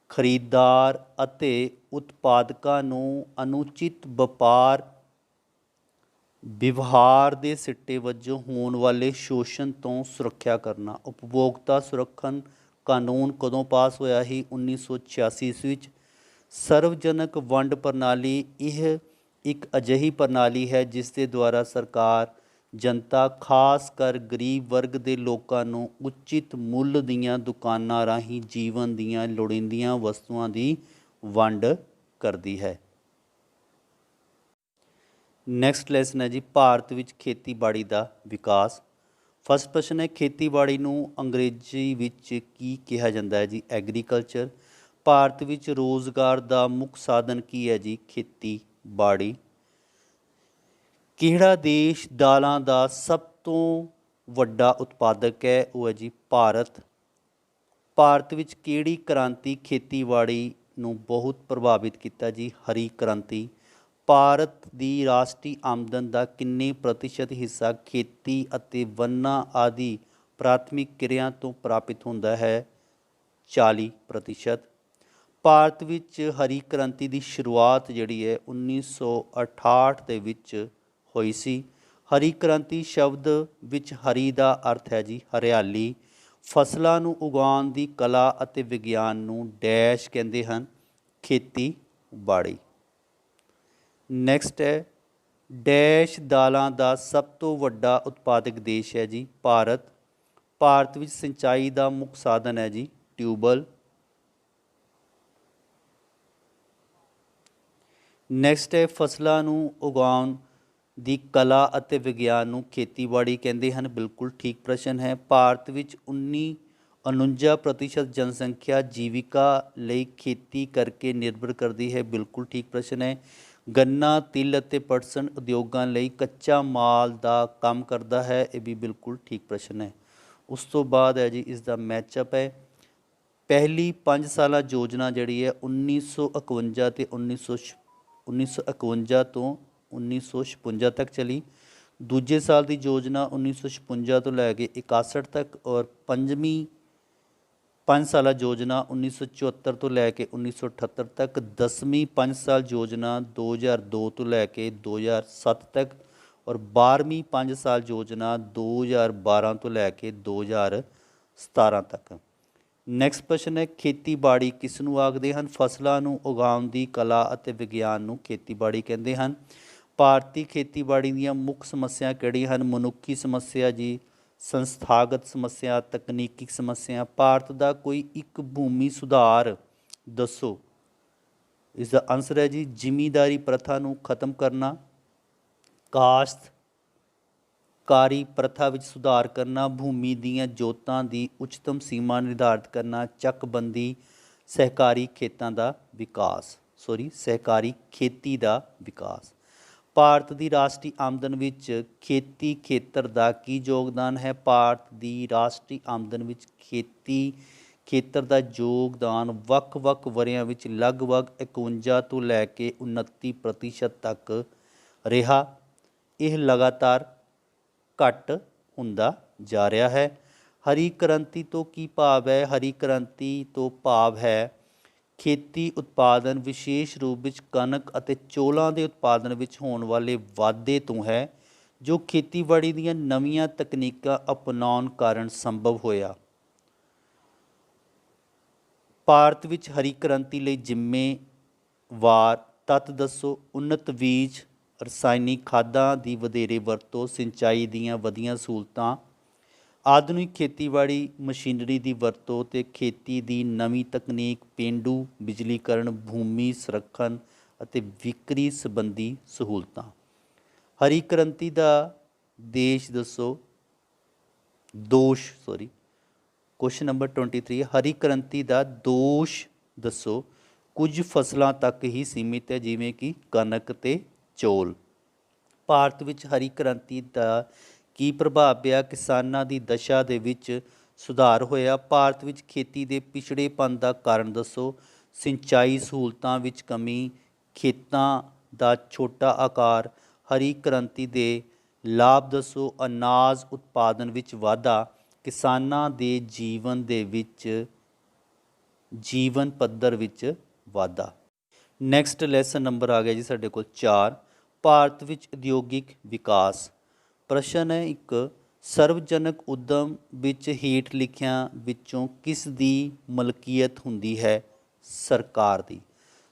ਖਰੀਦਦਾਰ ਅਤੇ ਉਤਪਾਦਕਾਂ ਨੂੰ ਅਨੁਚਿਤ ਵਪਾਰ ਵਿਵਹਾਰ ਦੇ ਸਿੱਟੇ ਵਜੋਂ ਹੋਣ ਵਾਲੇ ਸ਼ੋਸ਼ਣ ਤੋਂ ਸੁਰੱਖਿਆ ਕਰਨਾ। ਉਪਭੋਗਤਾ ਸੁਰੱਖਣ ਕਾਨੂੰਨ ਕਦੋਂ ਪਾਸ ਹੋਇਆ ਸੀ? 1986 ਈਸਵੀ ਵਿੱਚ। ਸਰਵਜਨਕ ਵੰਡ ਪ੍ਰਣਾਲੀ ਇਹ ਇੱਕ ਅਜਿਹੀ ਪ੍ਰਣਾਲੀ ਹੈ ਜਿਸ ਦੇ ਦੁਆਰਾ ਸਰਕਾਰ ਜਨਤਾ, ਖਾਸ ਕਰ ਗਰੀਬ ਵਰਗ ਦੇ ਲੋਕਾਂ ਨੂੰ ਉਚਿਤ ਮੁੱਲ ਦੀਆਂ ਦੁਕਾਨਾਂ ਰਾਹੀਂ ਜੀਵਨ ਦੀਆਂ ਲੋੜੀਂਦੀਆਂ ਵਸਤੂਆਂ ਦੀ ਵੰਡ ਕਰਦੀ ਹੈ। ਨੈਕਸਟ ਲੈਸਨ ਹੈ ਜੀ ਭਾਰਤ ਵਿੱਚ ਖੇਤੀਬਾੜੀ ਦਾ ਵਿਕਾਸ। ਫਸਟ ਪ੍ਰਸ਼ਨ ਹੈ ਖੇਤੀਬਾੜੀ ਨੂੰ ਅੰਗਰੇਜ਼ੀ ਵਿੱਚ ਕੀ ਕਿਹਾ ਜਾਂਦਾ ਹੈ ਜੀ? ਐਗਰੀਕਲਚਰ। ਭਾਰਤ ਵਿੱਚ ਰੋਜ਼ਗਾਰ ਦਾ ਮੁੱਖ ਸਾਧਨ ਕੀ ਹੈ ਜੀ? ਖੇਤੀਬਾੜੀ। ਕਿਹੜਾ ਦੇਸ਼ ਦਾਲਾਂ ਦਾ ਸਭ ਤੋਂ ਵੱਡਾ ਉਤਪਾਦਕ ਹੈ? ਉਹ ਹੈ ਜੀ ਭਾਰਤ। ਭਾਰਤ ਵਿੱਚ ਕਿਹੜੀ ਕ੍ਰਾਂਤੀ ਖੇਤੀਬਾੜੀ ਨੂੰ ਬਹੁਤ ਪ੍ਰਭਾਵਿਤ ਕੀਤਾ ਜੀ? ਹਰੀ ਕ੍ਰਾਂਤੀ। ਭਾਰਤ ਦੀ ਰਾਸ਼ਟਰੀ ਆਮਦਨ ਦਾ ਕਿੰਨੇ ਪ੍ਰਤੀਸ਼ਤ ਹਿੱਸਾ ਖੇਤੀ ਅਤੇ ਵਣਾਂ ਆਦਿ ਪ੍ਰਾਥਮਿਕ ਕਿਰਿਆ ਤੋਂ ਪ੍ਰਾਪਤ ਹੁੰਦਾ ਹੈ? 40%। ਭਾਰਤ ਵਿੱਚ ਹਰੀ ਕ੍ਰਾਂਤੀ ਦੀ ਸ਼ੁਰੂਆਤ ਜਿਹੜੀ ਹੈ 1968 ਦੇ ਵਿੱਚ ਹੋਈ ਸੀ। ਹਰੀ ਕ੍ਰਾਂਤੀ ਸ਼ਬਦ ਵਿੱਚ ਹਰੀ ਦਾ ਅਰਥ ਹੈ ਜੀ ਹਰਿਆਲੀ। ਫਸਲਾਂ ਨੂੰ ਉਗਾਉਣ ਦੀ ਕਲਾ ਅਤੇ ਵਿਗਿਆਨ ਨੂੰ ਡੈਸ਼ ਕਹਿੰਦੇ ਹਨ? ਖੇਤੀਬਾੜੀ। ਨੈਕਸਟ ਹੈ ਡੈਸ਼ ਦਾਲਾਂ ਦਾ ਸਭ ਤੋਂ ਵੱਡਾ ਉਤਪਾਦਕ ਦੇਸ਼ ਹੈ ਜੀ ਭਾਰਤ। ਭਾਰਤ ਵਿੱਚ ਸਿੰਚਾਈ ਦਾ ਮੁੱਖ ਸਾਧਨ ਹੈ ਜੀ ਟਿਊਬਵੈੱਲ। ਨੈਕਸਟ ਹੈ ਫਸਲਾਂ ਨੂੰ ਉਗਾਉਣ ਦੀ ਕਲਾ ਅਤੇ ਵਿਗਿਆਨ ਨੂੰ ਖੇਤੀਬਾੜੀ ਕਹਿੰਦੇ ਹਨ? ਬਿਲਕੁਲ ਠੀਕ ਪ੍ਰਸ਼ਨ ਹੈ। ਭਾਰਤ ਵਿੱਚ 49% ਜਨਸੰਖਿਆ ਜੀਵਿਕਾ ਲਈ ਖੇਤੀ ਕਰਕੇ ਨਿਰਭਰ ਕਰਦੀ ਹੈ? ਬਿਲਕੁਲ ਠੀਕ ਪ੍ਰਸ਼ਨ ਹੈ। ਗੰਨਾ, ਤਿਲ ਅਤੇ ਪਟਸਨ ਉਦਯੋਗਾਂ ਲਈ ਕੱਚਾ ਮਾਲ ਦਾ ਕੰਮ ਕਰਦਾ ਹੈ? ਇਹ ਵੀ ਬਿਲਕੁਲ ਠੀਕ ਪ੍ਰਸ਼ਨ ਹੈ। ਉਸ ਤੋਂ ਬਾਅਦ ਹੈ ਜੀ ਇਸ ਦਾ ਮੈਚਅਪ ਹੈ। ਪਹਿਲੀ 5 ਸਾਲਾ ਯੋਜਨਾ ਜਿਹੜੀ ਹੈ 1951 ਅਤੇ 1951 ਤੋਂ 1956 ਤੱਕ ਚਲੀ। ਦੂਜੇ ਸਾਲ ਦੀ ਯੋਜਨਾ 1956 ਤੋਂ ਲੈ ਕੇ 61 ਤੱਕ ਔਰ ਪੰਜਵੀਂ 5 ਸਾਲਾ ਯੋਜਨਾ 1974 ਤੋਂ ਲੈ ਕੇ 1978 ਤੱਕ। 10ਵੀਂ 5 ਸਾਲ ਯੋਜਨਾ 2002 ਤੋਂ ਲੈ ਕੇ 2007 ਤੱਕ ਔਰ 12ਵੀਂ 5 ਸਾਲ ਯੋਜਨਾ 2012 ਤੋਂ ਲੈ ਕੇ 2017 ਤੱਕ। ਨੈਕਸਟ ਪ੍ਰਸ਼ਨ ਹੈ ਖੇਤੀਬਾੜੀ ਕਿਸ ਨੂੰ ਆਖਦੇ ਹਨ? ਫਸਲਾਂ ਨੂੰ ਉਗਾਉਣ ਦੀ ਕਲਾ ਅਤੇ ਵਿਗਿਆਨ ਨੂੰ ਖੇਤੀਬਾੜੀ ਕਹਿੰਦੇ ਹਨ। ਭਾਰਤੀ ਖੇਤੀਬਾੜੀ ਦੀਆਂ ਮੁੱਖ ਸਮੱਸਿਆ ਕਿਹੜੀਆਂ ਹਨ? ਮਨੁੱਖੀ ਸਮੱਸਿਆ ਜੀ, ਸੰਸਥਾਗਤ ਸਮੱਸਿਆ, ਤਕਨੀਕੀ ਸਮੱਸਿਆ। ਭਾਰਤ ਦਾ ਕੋਈ ਇੱਕ ਭੂਮੀ ਸੁਧਾਰ ਦੱਸੋ। ਇਸ ਦਾ ਆਨਸਰ ਹੈ ਜੀ ਜ਼ਿਮੀਂਦਾਰੀ ਪ੍ਰਥਾ ਨੂੰ ਖਤਮ ਕਰਨਾ, ਕਾਸ਼ਤਕਾਰੀ ਪ੍ਰਥਾ ਵਿੱਚ ਸੁਧਾਰ ਕਰਨਾ, ਭੂਮੀ ਦੀਆਂ ਜੋਤਾਂ ਦੀ ਉੱਚਤਮ ਸੀਮਾ ਨਿਰਧਾਰਿਤ ਕਰਨਾ, ਚੱਕਬੰਦੀ, ਸਹਿਕਾਰੀ ਖੇਤੀ ਦਾ ਵਿਕਾਸ। ਭਾਰਤ ਦੀ ਰਾਸ਼ਟਰੀ ਆਮਦਨ ਵਿੱਚ ਖੇਤੀ ਖੇਤਰ ਦਾ ਕੀ ਯੋਗਦਾਨ ਹੈ? ਭਾਰਤ ਦੀ ਰਾਸ਼ਟਰੀ ਆਮਦਨ ਵਿੱਚ ਖੇਤੀ ਖੇਤਰ ਦਾ ਯੋਗਦਾਨ ਵੱਖ-ਵੱਖ ਵਰ੍ਹਿਆਂ ਵਿੱਚ ਲਗਭਗ 51 ਤੋਂ ਲੈ ਕੇ 29% ਤੱਕ ਰਿਹਾ। ਇਹ ਲਗਾਤਾਰ ਘੱਟ ਹੁੰਦਾ ਜਾ ਰਿਹਾ ਹੈ। ਹਰੀ ਕ੍ਰਾਂਤੀ ਤੋਂ ਕੀ ਭਾਵ ਹੈ? ਹਰੀ ਕ੍ਰਾਂਤੀ ਤੋਂ ਭਾਵ ਹੈ ਖੇਤੀ ਉਤਪਾਦਨ ਵਿਸ਼ੇਸ਼ ਰੂਪ ਵਿੱਚ ਕਣਕ ਅਤੇ ਚੌਲਾਂ ਦੇ ਉਤਪਾਦਨ ਵਿੱਚ ਹੋਣ ਵਾਲੇ ਵਾਧੇ ਤੋਂ ਹੈ, ਜੋ ਖੇਤੀਬਾੜੀ ਦੀਆਂ ਨਵੀਆਂ ਤਕਨੀਕਾਂ ਅਪਣਾਉਣ ਕਾਰਨ ਸੰਭਵ ਹੋਇਆ। ਭਾਰਤ ਵਿੱਚ ਹਰੀ ਕ੍ਰਾਂਤੀ ਲਈ ਜ਼ਿੰਮੇਵਾਰ ਤੱਤ ਦੱਸੋ। ਉੱਨਤ ਬੀਜ, ਰਸਾਇਣਿਕ ਖਾਦਾਂ ਦੀ ਵਧੇਰੇ ਵਰਤੋਂ, ਸਿੰਚਾਈ ਦੀਆਂ ਵਧੀਆਂ ਸਹੂਲਤਾਂ, ਆਧੁਨਿਕ ਖੇਤੀਬਾੜੀ ਮਸ਼ੀਨਰੀ ਦੀ ਵਰਤੋਂ ਅਤੇ ਖੇਤੀ ਦੀ ਨਵੀਂ ਤਕਨੀਕ, ਪੇਂਡੂ ਬਿਜਲੀਕਰਨ, ਭੂਮੀ ਸੰਰਖਣ ਅਤੇ ਵਿਕਰੀ ਸੰਬੰਧੀ ਸਹੂਲਤਾਂ। ਹਰੀ ਕ੍ਰਾਂਤੀ ਦਾ ਦੇਸ਼ ਦੱਸੋ। ਕੁਐਸਚਨ ਨੰਬਰ 23 ਹਰੀ ਕ੍ਰਾਂਤੀ ਦਾ ਦੋਸ਼ ਦੱਸੋ। ਕੁਝ ਫਸਲਾਂ ਤੱਕ ਹੀ ਸੀਮਿਤ ਹੈ ਜਿਵੇਂ ਕਿ ਕਣਕ ਅਤੇ ਚੌਲ। ਭਾਰਤ ਵਿੱਚ ਹਰੀ ਕ੍ਰਾਂਤੀ ਦਾ ਕੀ ਪ੍ਰਭਾਵ ਪਿਆ? ਕਿਸਾਨਾਂ ਦੀ ਦਸ਼ਾ ਦੇ ਵਿੱਚ ਸੁਧਾਰ ਹੋਇਆ। ਭਾਰਤ ਵਿੱਚ ਖੇਤੀ ਦੇ ਪਿਛੜੇਪਣ ਦਾ ਕਾਰਨ ਦੱਸੋ। ਸਿੰਚਾਈ ਸਹੂਲਤਾਂ ਵਿੱਚ ਕਮੀ, ਖੇਤਾਂ ਦਾ ਛੋਟਾ ਆਕਾਰ। ਹਰੀ ਕ੍ਰਾਂਤੀ ਦੇ ਲਾਭ ਦੱਸੋ। ਅਨਾਜ ਉਤਪਾਦਨ ਵਿੱਚ ਵਾਧਾ, ਕਿਸਾਨਾਂ ਦੇ ਜੀਵਨ ਪੱਧਰ ਵਿੱਚ ਵਾਧਾ। ਨੈਕਸਟ ਲੈਸਨ ਨੰਬਰ ਆ ਗਿਆ ਜੀ ਸਾਡੇ ਕੋਲ 4, ਭਾਰਤ ਵਿੱਚ ਉਦਯੋਗਿਕ ਵਿਕਾਸ। ਪ੍ਰਸ਼ਨ ਹੈ ਇੱਕ, ਸਰਵਜਨਕ ਉਦਮ ਵਿੱਚ ਹੇਠ ਲਿਖਿਆਂ ਵਿੱਚੋਂ ਕਿਸ ਦੀ ਮਲਕੀਅਤ ਹੁੰਦੀ ਹੈ? ਸਰਕਾਰ ਦੀ।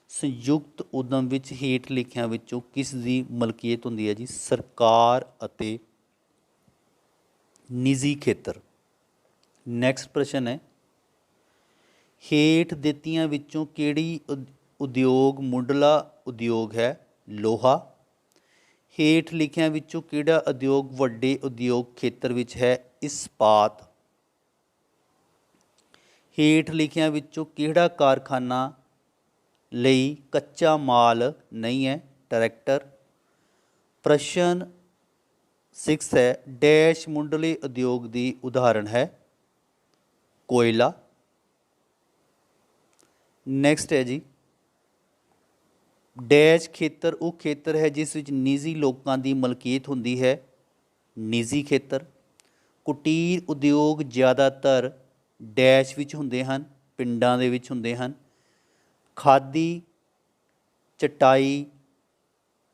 ਸੰਯੁਕਤ ਉਦਮ ਵਿੱਚ ਹੇਠ ਲਿਖਿਆਂ ਵਿੱਚੋਂ ਕਿਸ ਦੀ ਮਲਕੀਅਤ ਹੁੰਦੀ ਹੈ ਜੀ? ਸਰਕਾਰ ਅਤੇ ਨਿੱਜੀ ਖੇਤਰ। ਨੈਕਸਟ ਪ੍ਰਸ਼ਨ ਹੈ ਹੇਠ ਦਿੱਤੀਆਂ ਵਿੱਚੋਂ ਕਿਹੜੀ ਉਦਯੋਗ ਮੁੱਢਲਾ ਉਦਯੋਗ ਹੈ? ਲੋਹਾ। ਹੇਠ ਲਿਖਿਆਂ ਵਿੱਚੋਂ ਕਿਹੜਾ ਉਦਯੋਗ ਵੱਡੇ ਉਦਯੋਗ ਖੇਤਰ ਵਿੱਚ ਹੈ? ਇਸਪਾਤ। ਹੇਠ ਲਿਖਿਆਂ ਵਿੱਚੋਂ ਕਿਹੜਾ ਕਾਰਖਾਨਾ ਲਈ ਕੱਚਾ ਮਾਲ ਨਹੀਂ ਹੈ? ਟਰੈਕਟਰ। ਪ੍ਰਸ਼ਨ 6 ਹੈ, ਡੈਸ਼ ਮੁੱਢਲੇ ਉਦਯੋਗ ਦੀ ਉਦਾਹਰਣ ਹੈ? ਕੋਇਲਾ। ਨੈਕਸਟ ਹੈ ਜੀ, ਡੈਸ਼ ਖੇਤਰ ਉਹ ਖੇਤਰ ਹੈ ਜਿਸ ਵਿੱਚ ਨਿੱਜੀ ਲੋਕਾਂ ਦੀ ਮਲਕੀਅਤ ਹੁੰਦੀ ਹੈ? ਨਿੱਜੀ ਖੇਤਰ। ਕੁਟੀਰ ਉਦਯੋਗ ਜ਼ਿਆਦਾਤਰ ਡੈਸ਼ ਵਿੱਚ ਹੁੰਦੇ ਹਨ? ਪਿੰਡਾਂ ਦੇ ਵਿੱਚ ਹੁੰਦੇ ਹਨ। ਖਾਦੀ, ਚਟਾਈ,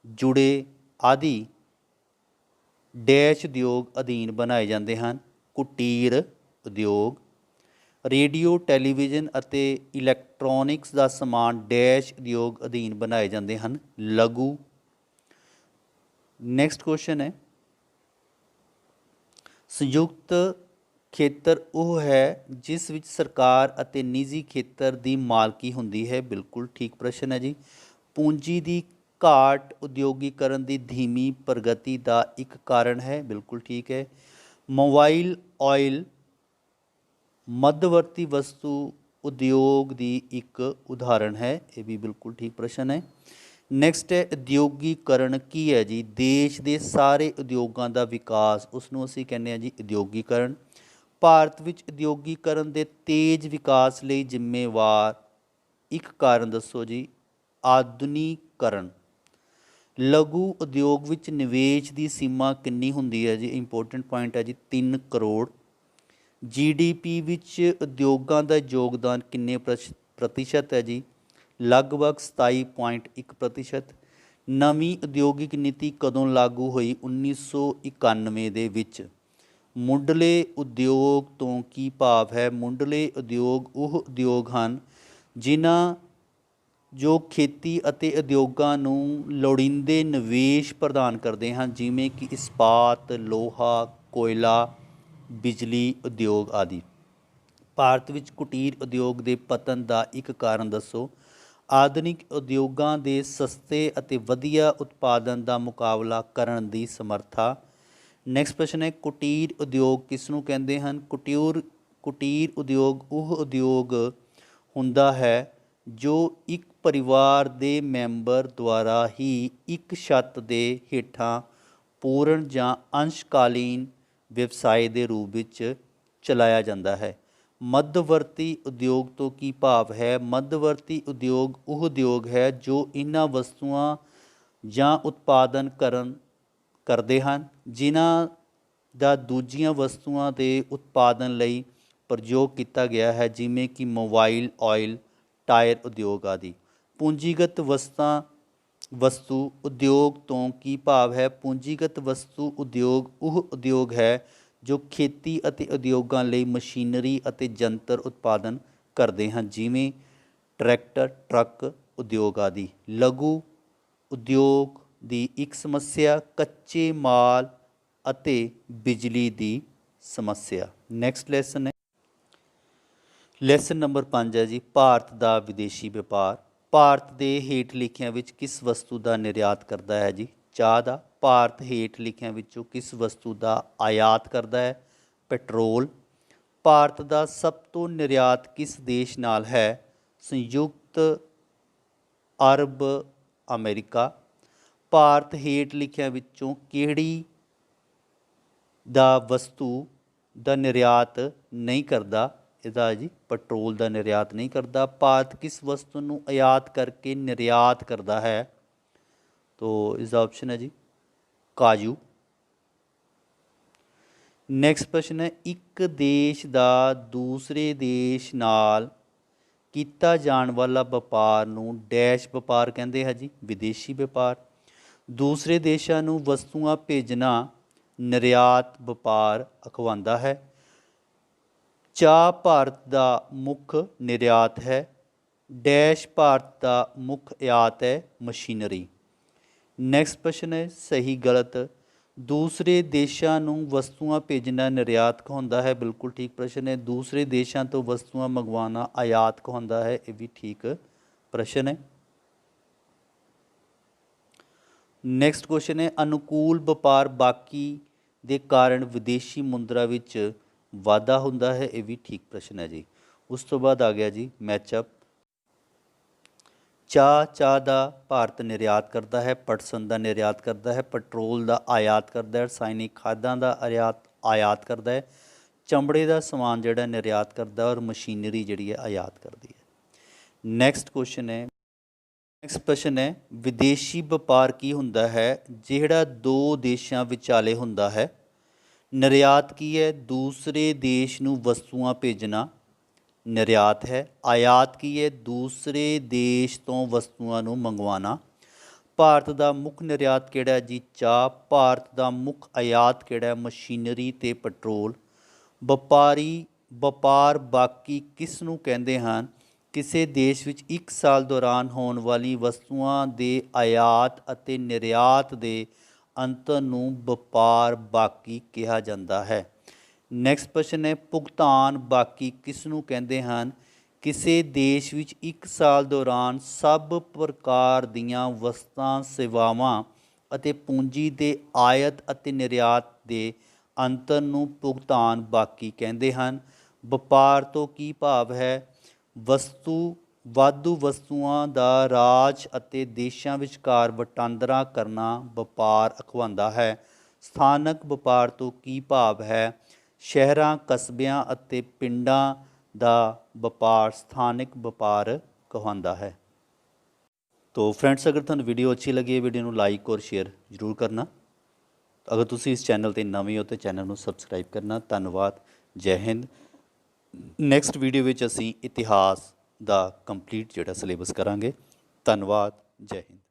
ਜੁੜੇ ਆਦਿ ਡੈਸ਼ ਉਦਯੋਗ ਅਧੀਨ ਬਣਾਏ ਜਾਂਦੇ ਹਨ? ਕੁਟੀਰ ਉਦਯੋਗ। ਰੇਡੀਓ, ਟੈਲੀਵਿਜ਼ਨ ਅਤੇ ਇਲੈਕਟ੍ਰੋਨਿਕਸ ਦਾ ਸਮਾਨ ਡੈਸ਼ ਉਦਯੋਗ ਅਧੀਨ ਬਣਾਏ ਜਾਂਦੇ ਹਨ? ਲਘੂ। ਨੈਕਸਟ ਕੁਐਸਚਨ ਹੈ, ਸੰਯੁਕਤ ਖੇਤਰ ਉਹ ਹੈ ਜਿਸ ਵਿੱਚ ਸਰਕਾਰ ਅਤੇ ਨਿੱਜੀ ਖੇਤਰ ਦੀ ਮਾਲਕੀ ਹੁੰਦੀ ਹੈ? ਬਿਲਕੁਲ ਠੀਕ ਪ੍ਰਸ਼ਨ ਹੈ ਜੀ। ਪੂੰਜੀ ਦੀ ਘਾਟ ਉਦਯੋਗੀਕਰਨ ਦੀ ਧੀਮੀ ਪ੍ਰਗਤੀ ਦਾ ਇੱਕ ਕਾਰਨ ਹੈ? ਬਿਲਕੁਲ ਠੀਕ ਹੈ। ਮੋਬਾਈਲ ਆਇਲ ਮੱਧਵਰਤੀ ਵਸਤੂ ਉਦਯੋਗ ਦੀ ਇੱਕ ਉਦਾਹਰਣ ਹੈ? ਇਹ ਵੀ ਬਿਲਕੁਲ ਠੀਕ ਪ੍ਰਸ਼ਨ ਹੈ। ਨੈਕਸਟ ਹੈ, ਉਦਯੋਗੀਕਰਨ ਕੀ ਹੈ ਜੀ? ਦੇਸ਼ ਦੇ ਸਾਰੇ ਉਦਯੋਗਾਂ ਦਾ ਵਿਕਾਸ, ਉਸ ਨੂੰ ਅਸੀਂ ਕਹਿੰਦੇ ਹਾਂ ਜੀ ਉਦਯੋਗੀਕਰਨ। ਭਾਰਤ ਵਿੱਚ ਉਦਯੋਗੀਕਰਨ ਦੇ ਤੇਜ਼ ਵਿਕਾਸ ਲਈ ਜ਼ਿੰਮੇਵਾਰ ਇੱਕ ਕਾਰਨ ਦੱਸੋ ਜੀ? ਆਧੁਨਿਕੀਕਰਨ। ਲਘੂ ਉਦਯੋਗ ਵਿੱਚ ਨਿਵੇਸ਼ ਦੀ ਸੀਮਾ ਕਿੰਨੀ ਹੁੰਦੀ ਹੈ ਜੀ? ਇੰਪੋਰਟੈਂਟ ਪੁਆਇੰਟ ਹੈ ਜੀ, 3 ਕਰੋੜ। GDP ਵਿੱਚ ਉਦਯੋਗਾਂ ਦਾ ਯੋਗਦਾਨ ਕਿੰਨੇ ਪ੍ਰਤੀਸ਼ਤ ਹੈ ਜੀ? ਲਗਭਗ 27.1%। ਨਵੀਂ ਉਦਯੋਗਿਕ ਨੀਤੀ ਕਦੋਂ ਲਾਗੂ ਹੋਈ? 1991 ਦੇ ਵਿੱਚ। ਮੁੱਢਲੇ ਉਦਯੋਗ ਤੋਂ ਕੀ ਭਾਵ ਹੈ? ਮੁੱਢਲੇ ਉਦਯੋਗ ਉਹ ਉਦਯੋਗ ਹਨ ਜਿਨ੍ਹਾਂ ਜੋ ਖੇਤੀ ਅਤੇ ਉਦਯੋਗਾਂ ਨੂੰ ਲੋੜੀਂਦੇ ਨਿਵੇਸ਼ ਪ੍ਰਦਾਨ ਕਰਦੇ ਹਨ, ਜਿਵੇਂ ਕਿ ਇਸਪਾਤ, ਲੋਹਾ, ਕੋਇਲਾ, ਬਿਜਲੀ ਉਦਯੋਗ ਆਦਿ। ਭਾਰਤ ਵਿੱਚ ਕੁਟੀਰ ਉਦਯੋਗ ਦੇ ਪਤਨ ਦਾ ਇੱਕ ਕਾਰਨ ਦੱਸੋ? ਆਧੁਨਿਕ ਉਦਯੋਗਾਂ ਦੇ ਸਸਤੇ ਅਤੇ ਵਧੀਆ ਉਤਪਾਦਨ ਦਾ ਮੁਕਾਬਲਾ ਕਰਨ ਦੀ ਸਮਰੱਥਾ। ਨੈਕਸਟ ਪ੍ਰਸ਼ਨ ਹੈ, ਕੁਟੀਰ ਉਦਯੋਗ ਕਿਸ ਨੂੰ ਕਹਿੰਦੇ ਹਨ? ਕੁਟੀਰ ਉਦਯੋਗ ਉਹ ਉਦਯੋਗ ਹੁੰਦਾ ਹੈ ਜੋ ਇੱਕ ਪਰਿਵਾਰ ਦੇ ਮੈਂਬਰ ਦੁਆਰਾ ਹੀ ਇੱਕ ਛੱਤ ਦੇ ਹੇਠਾਂ ਪੂਰਨ ਜਾਂ ਅੰਸ਼ਕਾਲੀਨ ਵਿਵਸਾਏ ਦੇ ਰੂਪ ਵਿੱਚ ਚਲਾਇਆ ਜਾਂਦਾ ਹੈ। ਮੱਧਵਰਤੀ ਉਦਯੋਗ ਤੋਂ ਕੀ ਭਾਵ ਹੈ? ਮੱਧਵਰਤੀ ਉਦਯੋਗ ਉਹ ਉਦਯੋਗ ਹੈ ਜੋ ਇਹਨਾਂ ਵਸਤੂਆਂ ਜਾਂ ਉਤਪਾਦਨ ਕਰਦੇ ਹਨ ਜਿਨ੍ਹਾਂ ਦਾ ਦੂਜੀਆਂ ਵਸਤੂਆਂ ਦੇ ਉਤਪਾਦਨ ਲਈ ਪ੍ਰਯੋਗ ਕੀਤਾ ਗਿਆ ਹੈ, ਜਿਵੇਂ ਕਿ ਮੋਬਾਈਲ, ਆਇਲ, ਟਾਇਰ ਉਦਯੋਗ ਆਦਿ। ਪੂੰਜੀਗਤ ਵਸਤੂ ਉਦਯੋਗ ਤੋਂ ਕੀ ਭਾਵ ਹੈ? ਪੂੰਜੀਗਤ ਵਸਤੂ ਉਦਯੋਗ ਉਹ ਉਦਯੋਗ ਹੈ ਜੋ ਖੇਤੀ ਅਤੇ ਉਦਯੋਗਾਂ ਲਈ ਮਸ਼ੀਨਰੀ ਅਤੇ ਯੰਤਰ ਉਤਪਾਦਨ ਕਰਦੇ ਹਨ, ਜਿਵੇਂ ਟਰੈਕਟਰ, ਟਰੱਕ ਉਦਯੋਗ ਆਦਿ। ਲਘੂ ਉਦਯੋਗ ਦੀ ਇੱਕ ਸਮੱਸਿਆ ਕੱਚੇ ਮਾਲ ਅਤੇ ਬਿਜਲੀ ਦੀ ਸਮੱਸਿਆ। ਨੈਕਸਟ ਲੈਸਨ ਹੈ, ਲੈਸਨ ਨੰਬਰ 5 ਹੈ ਜੀ, ਭਾਰਤ ਦਾ ਵਿਦੇਸ਼ੀ ਵਪਾਰ। ਭਾਰਤ ਦੇ ਹੇਠ ਲਿਖਿਆਂ ਵਿੱਚ ਕਿਸ ਵਸਤੂ ਦਾ ਨਿਰਯਾਤ ਕਰਦਾ ਹੈ ਜੀ? ਚਾਹ ਦਾ। ਭਾਰਤ ਹੇਠ ਲਿਖਿਆਂ ਵਿੱਚੋਂ ਕਿਸ ਵਸਤੂ ਦਾ ਆਯਾਤ ਕਰਦਾ ਹੈ? ਪੈਟਰੋਲ। ਭਾਰਤ ਦਾ ਸਭ ਤੋਂ ਨਿਰਯਾਤ ਕਿਸ ਦੇਸ਼ ਨਾਲ ਹੈ? ਸੰਯੁਕਤ ਅਰਬ ਅਮਰੀਕਾ। ਭਾਰਤ ਹੇਠ ਲਿਖਿਆਂ ਵਿੱਚੋਂ ਕਿਹੜੀ ਦਾ ਵਸਤੂ ਦਾ ਨਿਰਯਾਤ ਨਹੀਂ ਕਰਦਾ? ਇਹਦਾ ਜੀ ਪੈਟਰੋਲ ਦਾ ਨਿਰਯਾਤ ਨਹੀਂ ਕਰਦਾ। ਭਾਰਤ ਕਿਸ ਵਸਤੂ ਨੂੰ ਆਯਾਤ ਕਰਕੇ ਨਿਰਯਾਤ ਕਰਦਾ ਹੈ? ਤੋ ਇਸਦਾ ਆਪਸ਼ਨ ਹੈ ਜੀ ਕਾਜੂ। ਨੈਕਸਟ ਪ੍ਰਸ਼ਨ ਹੈ, ਇੱਕ ਦੇਸ਼ ਦਾ ਦੂਸਰੇ ਦੇਸ਼ ਨਾਲ ਕੀਤਾ ਜਾਣ ਵਾਲਾ ਵਪਾਰ ਨੂੰ ਡੈਸ਼ ਵਪਾਰ ਕਹਿੰਦੇ ਹੈ ਜੀ? ਵਿਦੇਸ਼ੀ ਵਪਾਰ। ਦੂਸਰੇ ਦੇਸ਼ਾਂ ਨੂੰ ਵਸਤੂਆਂ ਭੇਜਣਾ ਨਿਰਯਾਤ ਵਪਾਰ ਅਖਵਾਉਂਦਾ ਹੈ। ਚਾਹ ਭਾਰਤ ਦਾ ਮੁੱਖ ਨਿਰਯਾਤ ਹੈ। ਡੈਸ਼ ਭਾਰਤ ਦਾ ਮੁੱਖ ਆਯਾਤ ਹੈ? ਮਸ਼ੀਨਰੀ। ਨੈਕਸਟ ਪ੍ਰਸ਼ਨ ਹੈ, ਸਹੀ ਗਲਤ। ਦੂਸਰੇ ਦੇਸ਼ਾਂ ਨੂੰ ਵਸਤੂਆਂ ਭੇਜਣਾ ਨਿਰਯਾਤ ਕਹਾਉਂਦਾ ਹੈ? ਬਿਲਕੁਲ ਠੀਕ ਪ੍ਰਸ਼ਨ ਹੈ। ਦੂਸਰੇ ਦੇਸ਼ਾਂ ਤੋਂ ਵਸਤੂਆਂ ਮੰਗਵਾਉਣਾ ਆਯਾਤ ਕਹਾਉਂਦਾ ਹੈ? ਇਹ ਵੀ ਠੀਕ ਪ੍ਰਸ਼ਨ ਹੈ। ਨੈਕਸਟ ਕੁਐਸਚਨ ਹੈ ਅਨੁਕੂਲ ਵਪਾਰ ਬਾਕੀ ਦੇ ਕਾਰਨ ਵਿਦੇਸ਼ੀ ਮੁੰਦਰਾ ਵਿੱਚ ਵਾਧਾ ਹੁੰਦਾ ਹੈ। ਇਹ ਵੀ ਠੀਕ ਪ੍ਰਸ਼ਨ ਹੈ ਜੀ। ਉਸ ਤੋਂ ਬਾਅਦ ਆ ਗਿਆ ਜੀ ਮੈਚਅਪ। ਚਾਹ ਦਾ ਭਾਰਤ ਨਿਰਯਾਤ ਕਰਦਾ ਹੈ, ਪਟਸਨ ਦਾ ਨਿਰਯਾਤ ਕਰਦਾ ਹੈ, ਪੈਟਰੋਲ ਦਾ ਆਯਾਤ ਕਰਦਾ ਹੈ, ਰਸਾਇਣਿਕ ਖਾਦਾਂ ਦਾ ਆਯਾਤ ਕਰਦਾ ਹੈ, ਚਮੜੇ ਦਾ ਸਮਾਨ ਜਿਹੜਾ ਨਿਰਯਾਤ ਕਰਦਾ ਔਰ ਮਸ਼ੀਨਰੀ ਜਿਹੜੀ ਹੈ ਆਯਾਤ ਕਰਦੀ ਹੈ। ਨੈਕਸਟ ਕੁਐਸਚਨ ਹੈ ਨੈਕਸਟ ਪ੍ਰਸ਼ਨ ਹੈ ਵਿਦੇਸ਼ੀ ਵਪਾਰ ਕੀ ਹੁੰਦਾ ਹੈ ਜਿਹੜਾ ਦੋ ਦੇਸ਼ਾਂ ਵਿਚਾਲੇ ਹੁੰਦਾ ਹੈ। ਨਿਰਯਾਤ ਕੀ ਹੈ? ਦੂਸਰੇ ਦੇਸ਼ ਨੂੰ ਵਸਤੂਆਂ ਭੇਜਣਾ ਨਿਰਯਾਤ ਹੈ। ਆਯਾਤ ਕੀ ਹੈ? ਦੂਸਰੇ ਦੇਸ਼ ਤੋਂ ਵਸਤੂਆਂ ਨੂੰ ਮੰਗਵਾਉਣਾ। ਭਾਰਤ ਦਾ ਮੁੱਖ ਨਿਰਯਾਤ ਕਿਹੜਾ ਜੀ? ਚਾਹ। ਭਾਰਤ ਦਾ ਮੁੱਖ ਆਯਾਤ ਕਿਹੜਾ? ਮਸ਼ੀਨਰੀ ਅਤੇ ਪੈਟਰੋਲ। ਵਪਾਰ ਬਾਕੀ ਕਿਸ ਨੂੰ ਕਹਿੰਦੇ ਹਨ? ਕਿਸੇ ਦੇਸ਼ ਵਿੱਚ ਇੱਕ ਸਾਲ ਦੌਰਾਨ ਹੋਣ ਵਾਲੀ ਵਸਤੂਆਂ ਦੇ ਆਯਾਤ ਅਤੇ ਨਿਰਯਾਤ ਦੇ ਅੰਤਰ ਨੂੰ ਵਪਾਰ ਬਾਕੀ ਕਿਹਾ ਜਾਂਦਾ ਹੈ। ਨੈਕਸਟ ਪ੍ਰਸ਼ਨ ਹੈ ਭੁਗਤਾਨ ਬਾਕੀ ਕਿਸ ਨੂੰ ਕਹਿੰਦੇ ਹਨ? ਕਿਸੇ ਦੇਸ਼ ਵਿੱਚ ਇੱਕ ਸਾਲ ਦੌਰਾਨ ਸਭ ਪ੍ਰਕਾਰ ਦੀਆਂ ਵਸਤਾਂ ਸੇਵਾਵਾਂ ਅਤੇ ਪੂੰਜੀ ਦੇ ਆਯਤ ਅਤੇ ਨਿਰਯਾਤ ਦੇ ਅੰਤਰ ਨੂੰ ਭੁਗਤਾਨ ਬਾਕੀ ਕਹਿੰਦੇ ਹਨ। ਵਪਾਰ ਤੋਂ ਕੀ ਭਾਵ ਹੈ? ਵਾਧੂ ਵਸਤੂਆਂ ਦਾ ਰਾਜ ਅਤੇ ਦੇਸ਼ਾਂ ਵਿਚਕਾਰ ਵਟਾਂਦਰਾ ਕਰਨਾ ਵਪਾਰ ਅਖਵਾਉਂਦਾ ਹੈ। ਸਥਾਨਕ ਵਪਾਰ ਤੋਂ ਕੀ ਭਾਵ ਹੈ? ਸ਼ਹਿਰਾਂ, ਕਸਬਿਆਂ ਅਤੇ ਪਿੰਡਾਂ ਦਾ ਵਪਾਰ ਸਥਾਨਕ ਵਪਾਰ ਕਹਾਉਂਦਾ ਹੈ। तो फ्रेंड्स अगर तुहानूं वीडियो अच्छी लगी है वीडियो ਨੂੰ लाइक और शेयर जरूर करना। अगर तुसीं इस चैनल ते नवे हो तो चैनल ਨੂੰ सबसक्राइब करना। धन्यवाद। जय हिंद। नैक्सट वीडियो ਵਿੱਚ ਅਸੀਂ इतिहास ਦਾ कंप्लीट ਜਿਹੜਾ सिलेबस करांगे। धन्यवाद। जय हिंद।